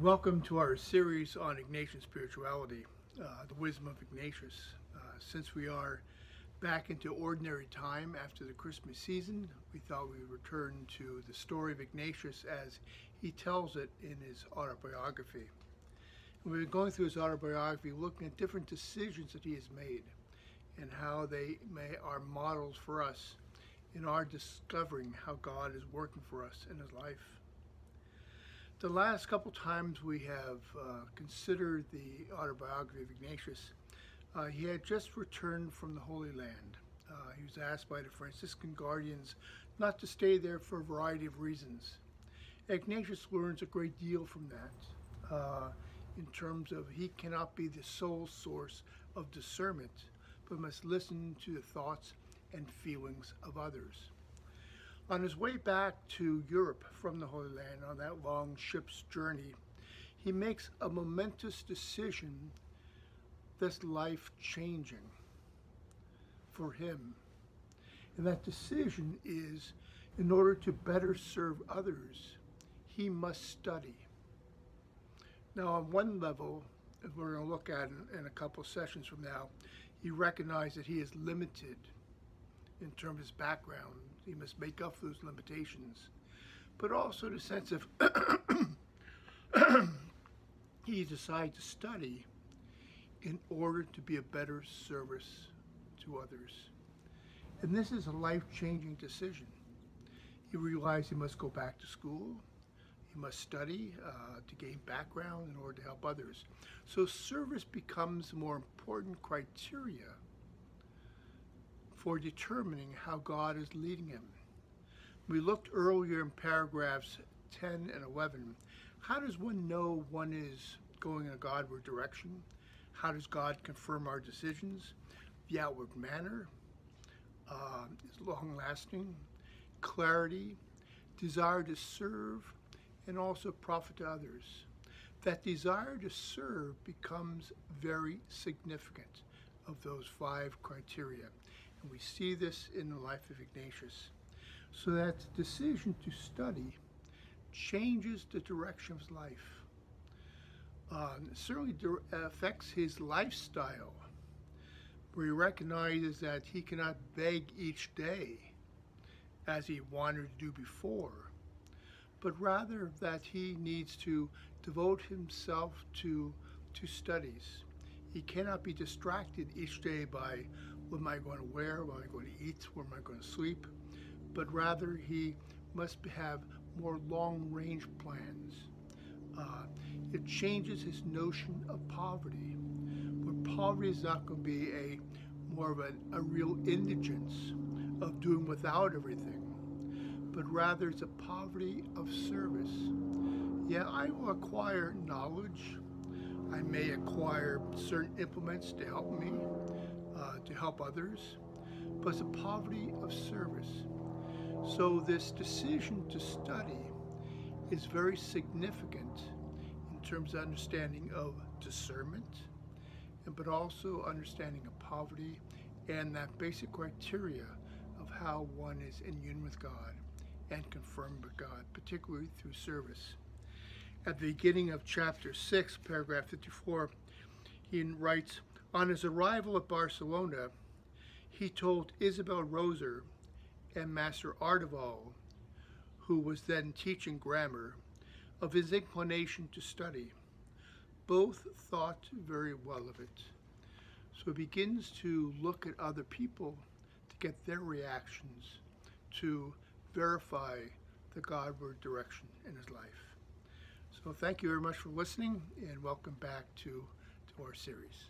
Welcome to our series on Ignatian spirituality, the wisdom of Ignatius. Since we are back into ordinary time after the Christmas season, we thought we would return to the story of Ignatius as he tells it in his autobiography. And we've been going through his autobiography looking at different decisions that he has made and how they are models for us in our discovering how God is working for us in his life. The last couple times we have considered the autobiography of Ignatius, he had just returned from the Holy Land. He was asked by the Franciscan guardians not to stay there for a variety of reasons. Ignatius learns a great deal from that in terms of he cannot be the sole source of discernment, but must listen to the thoughts and feelings of others. On his way back to Europe from the Holy Land on that long ship's journey, he makes a momentous decision that's life-changing for him. And that decision is, in order to better serve others, he must study. Now, on one level, as we're going to look at in a couple sessions from now, he recognized that he is limited in terms of his background. He must make up for those limitations, but also the sense of he decided to study in order to be a better service to others. And this is a life-changing decision. He realized he must go back to school. He must study to gain background in order to help others. So service becomes a more important criteria for determining how God is leading him. We looked earlier in paragraphs 10 and 11. How does one know one is going in a Godward direction? How does God confirm our decisions? The outward manner is long-lasting, clarity, desire to serve, and also profit to others. That desire to serve becomes very significant of those 5 criteria. And we see this in the life of Ignatius. So that the decision to study changes the direction of his life. It certainly affects his lifestyle, where he recognizes that he cannot beg each day as he wanted to do before, but rather that he needs to devote himself to studies. He cannot be distracted each day by what am I going to wear, what am I going to eat, where am I going to sleep, but rather he must have more long-range plans. It changes his notion of poverty, where poverty is not going to be more of a real indigence of doing without everything, but rather it's a poverty of service. Yeah, I will acquire knowledge. I may acquire certain implements to help me, to help others, but it's a poverty of service. So this decision to study is very significant in terms of understanding of discernment, but also understanding of poverty and that basic criteria of how one is in union with God and confirmed with God, particularly through service. At the beginning of chapter 6, paragraph 54, he writes, on his arrival at Barcelona, he told Isabel Roser and Master Ardeval, who was then teaching grammar, of his inclination to study. Both thought very well of it. So he begins to look at other people to get their reactions to verify the Godward direction in his life. So thank you very much for listening, and welcome back to our series.